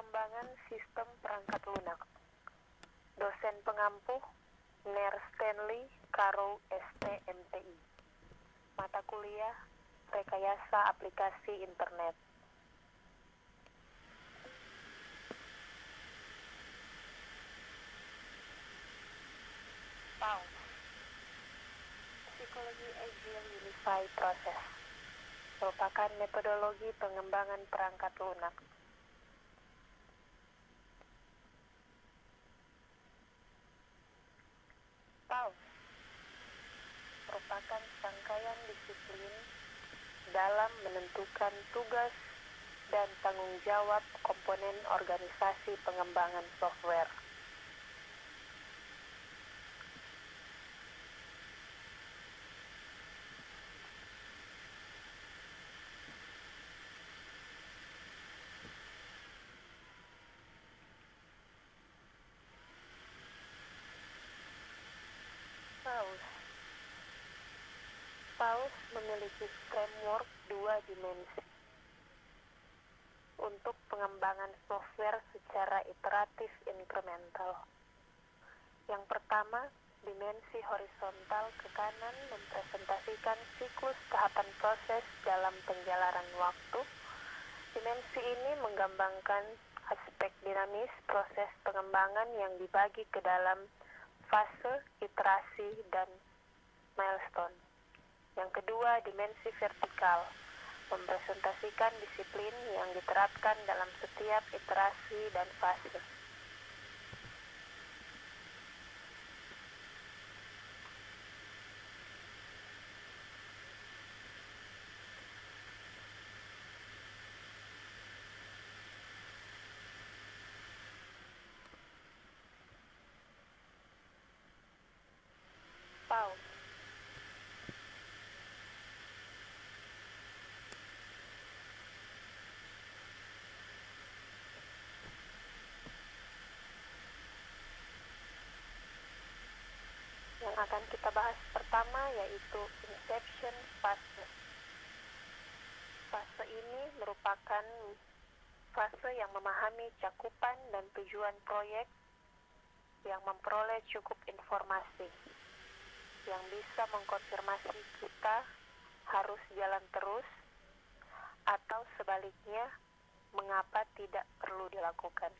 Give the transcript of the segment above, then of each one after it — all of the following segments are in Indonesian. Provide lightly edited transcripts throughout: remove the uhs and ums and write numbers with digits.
Pengembangan Sistem Perangkat Lunak. Dosen pengampu Ner Stanley Karo STMTI. Mata kuliah Rekayasa Aplikasi Internet. PAU. Psikologi Agile Unified Process merupakan metodologi pengembangan perangkat lunak. PAU merupakan rangkaian disiplin dalam menentukan tugas dan tanggung jawab komponen organisasi pengembangan software. PAUS memiliki framework 2 dimensi untuk pengembangan software secara iteratif inkremental. Yang pertama, dimensi horizontal ke kanan mempresentasikan siklus tahapan proses dalam penjalanan waktu. Dimensi ini menggambarkan aspek dinamis proses pengembangan yang dibagi ke dalam fase, iterasi, dan milestone. Yang kedua, dimensi vertikal mempresentasikan disiplin yang diterapkan dalam setiap iterasi dan fase. PAU. Yang akan kita bahas pertama yaitu inception fase. Fase ini merupakan fase yang memahami cakupan dan tujuan proyek, yang memperoleh cukup informasi, yang bisa mengkonfirmasi kita harus jalan terus, atau sebaliknya, mengapa tidak perlu dilakukan.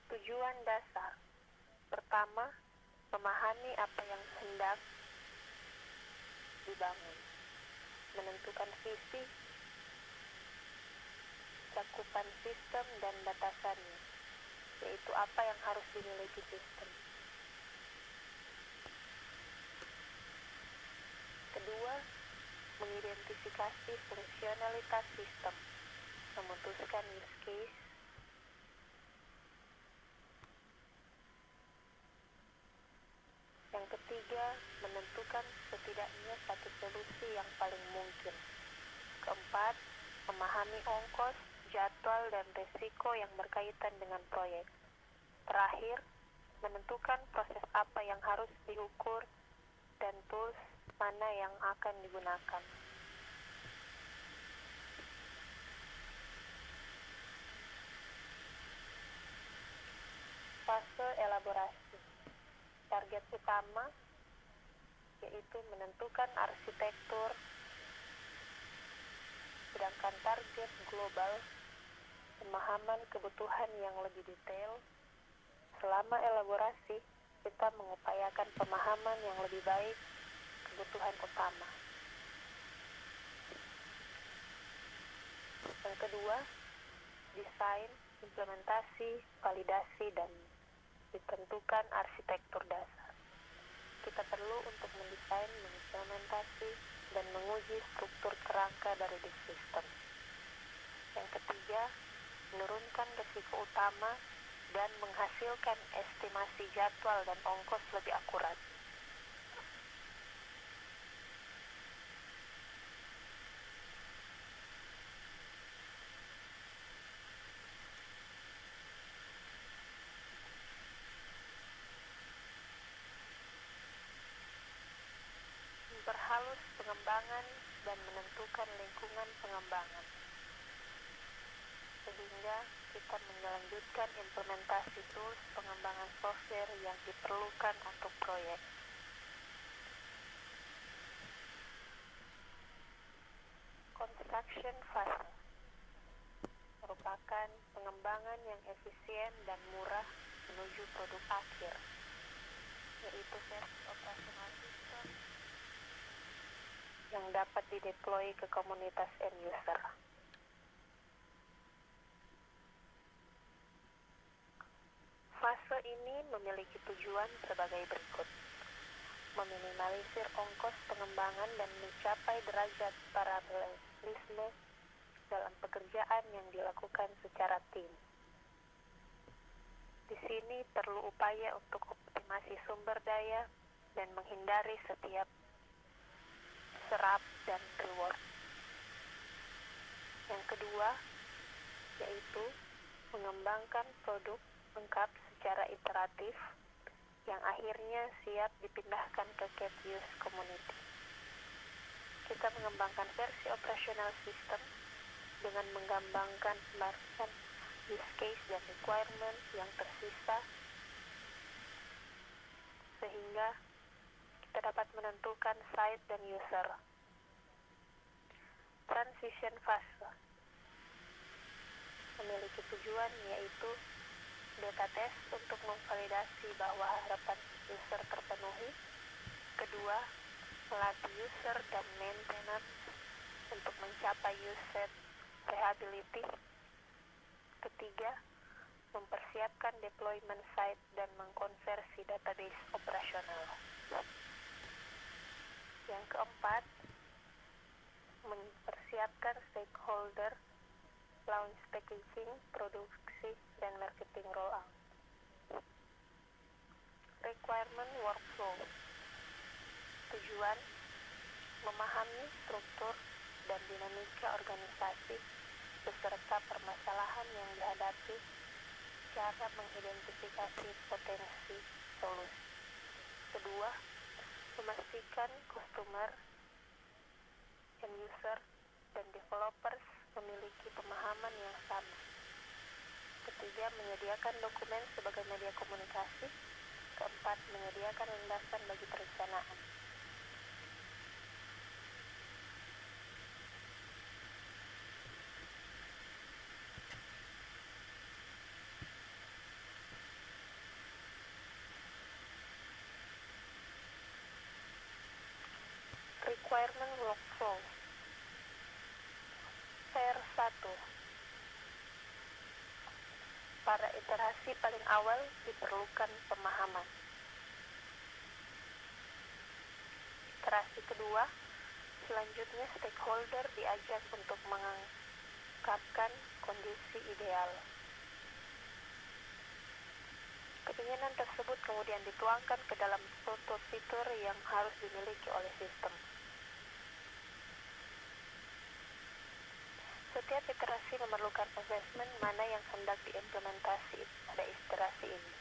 Tujuan dasar. Pertama, memahami apa yang hendak dibangun. Menentukan visi, cakupan sistem, dan batasannya, yaitu apa yang harus dimiliki sistem. Kedua, mengidentifikasi fungsionalitas sistem, memutuskan use case, yang ketiga, menentukan setidaknya satu solusi yang paling mungkin. Keempat, memahami ongkos, jadwal, dan risiko yang berkaitan dengan proyek. Terakhir, menentukan proses apa yang harus diukur dan tools mana yang akan digunakan. Fase elaborasi. Target utama yaitu menentukan arsitektur, sedangkan target global pemahaman kebutuhan yang lebih detail. Selama elaborasi, kita mengupayakan pemahaman yang lebih baik kebutuhan utama. Yang kedua, desain, implementasi, validasi, dan ditentukan arsitektur dasar. Kita perlu untuk mendesain, mengimplementasi, dan menguji struktur kerangka dari sistem. Yang ketiga, menurunkan risiko utama dan menghasilkan estimasi jadwal dan ongkos lebih akurat. pengembangan. Sehingga kita melanjutkan implementasi tools pengembangan software yang diperlukan untuk proyek. Construction phase merupakan pengembangan yang efisien dan murah menuju produk akhir, yaitu versi operasional sistem yang dapat dideploy ke komunitas end user. Fase ini memiliki tujuan sebagai berikut: meminimalisir ongkos pengembangan dan mencapai derajat paralelisme dalam pekerjaan yang dilakukan secara tim. Di sini perlu upaya untuk optimasi sumber daya dan menghindari setiap serap dan reward. Yang kedua, yaitu mengembangkan produk lengkap secara iteratif yang akhirnya siap dipindahkan ke cap use community. Kita mengembangkan versi operasional sistem dengan mengembangkan use case dan requirement yang tersisa, sehingga kita dapat menentukan site dan user. Transition phase memiliki tujuan yaitu beta test untuk memvalidasi bahwa harapan user terpenuhi. Kedua, melatih user dan maintenance untuk mencapai user reliability. Ketiga, mempersiapkan deployment site dan mengkonversi database operasional. Yang keempat, mempersiapkan stakeholder, launch packaging, produksi, dan marketing rollout. Requirement workflow. Tujuan, memahami struktur dan dinamika organisasi beserta permasalahan yang dihadapi, cara mengidentifikasi potensi solusi. Kedua, memastikan customer, end user, dan developers memiliki pemahaman yang sama. Ketiga, menyediakan dokumen sebagai media komunikasi. Keempat, menyediakan landasan bagi perencanaan. Requirement workflow. Pair 1. Pada iterasi paling awal diperlukan pemahaman. Iterasi kedua, selanjutnya stakeholder diajak untuk mengungkapkan kondisi ideal. Keinginan tersebut kemudian dituangkan ke dalam suatu fitur yang harus dimiliki oleh sistem. Setiap iterasi memerlukan assessment mana yang hendak diimplementasi pada iterasi ini.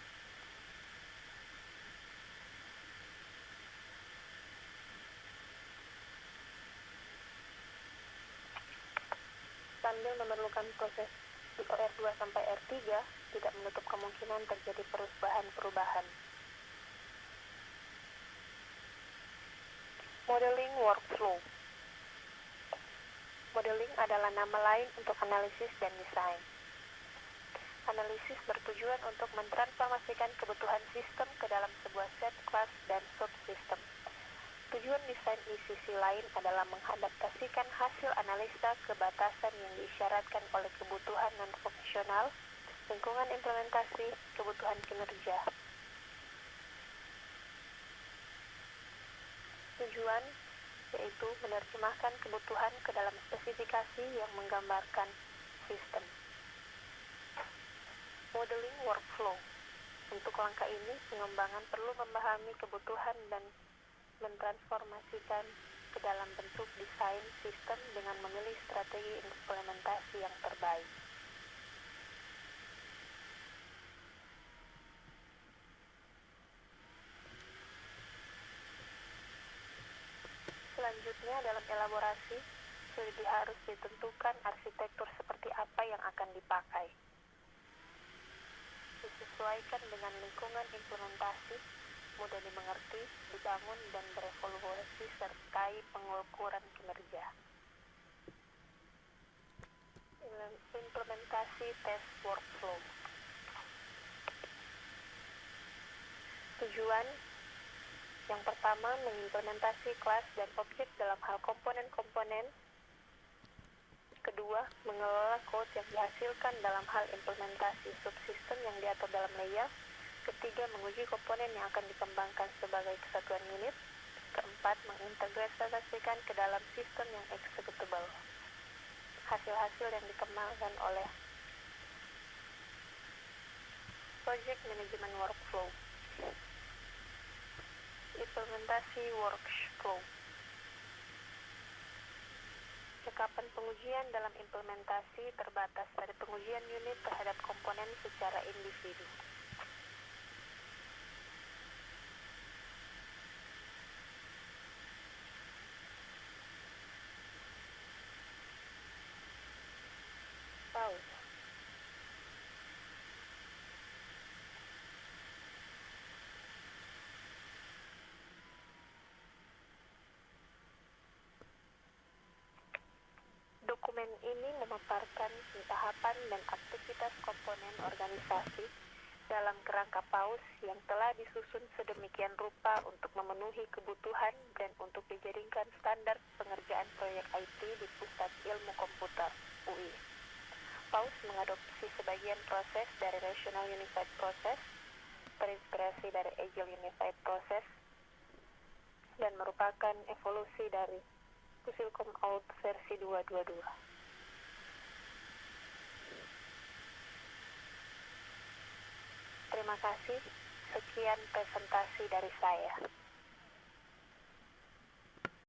Sambil memerlukan proses di R2 sampai R3, tidak menutup kemungkinan terjadi perubahan-perubahan. Modeling workflow. Modeling adalah nama lain untuk analisis dan desain. Analisis bertujuan untuk mentransformasikan kebutuhan sistem ke dalam sebuah set, kelas, dan subsistem. Tujuan desain di sisi lain adalah mengadaptasikan hasil analisa ke batasan yang diisyaratkan oleh kebutuhan non-fungsional, lingkungan implementasi, kebutuhan kinerja. Tujuan yaitu menerjemahkan kebutuhan ke dalam spesifikasi yang menggambarkan sistem. Modeling workflow. Untuk langkah ini, pengembangan perlu memahami kebutuhan dan mentransformasikan ke dalam bentuk desain sistem dengan memilih strategi implementasi yang terbaik. Selanjutnya, dalam elaborasi, sudah harus ditentukan disesuaikan dengan lingkungan implementasi, mudah dimengerti, dibangun, dan berevaluasi sertai pengukuran kinerja. Implementasi test workflow. Tujuan yang pertama, mengimplementasi kelas dan objek dalam hal komponen-komponen. Kedua, mengelola code yang dihasilkan dalam hal implementasi subsistem yang diatur dalam layer. Ketiga, menguji komponen yang akan dikembangkan sebagai kesatuan unit. Keempat, mengintegrasikan ke dalam sistem yang executable. Hasil-hasil yang dikembangkan oleh Project Management Workflow. Implementasi workflow. Cekapan pengujian dalam implementasi terbatas pada pengujian unit terhadap komponen secara individu. Pause. Dokumen ini memaparkan tahapan dan aktivitas komponen organisasi dalam kerangka PAUS yang telah disusun sedemikian rupa untuk memenuhi kebutuhan dan untuk dijadikan standar pengerjaan proyek IT di Pusat Ilmu Komputer UI. PAUS mengadopsi sebagian proses dari Rational Unified Process, terinspirasi dari Agile Unified Process, dan merupakan evolusi dari Fusilcom Out versi 222. Terima kasih. Sekian presentasi dari saya.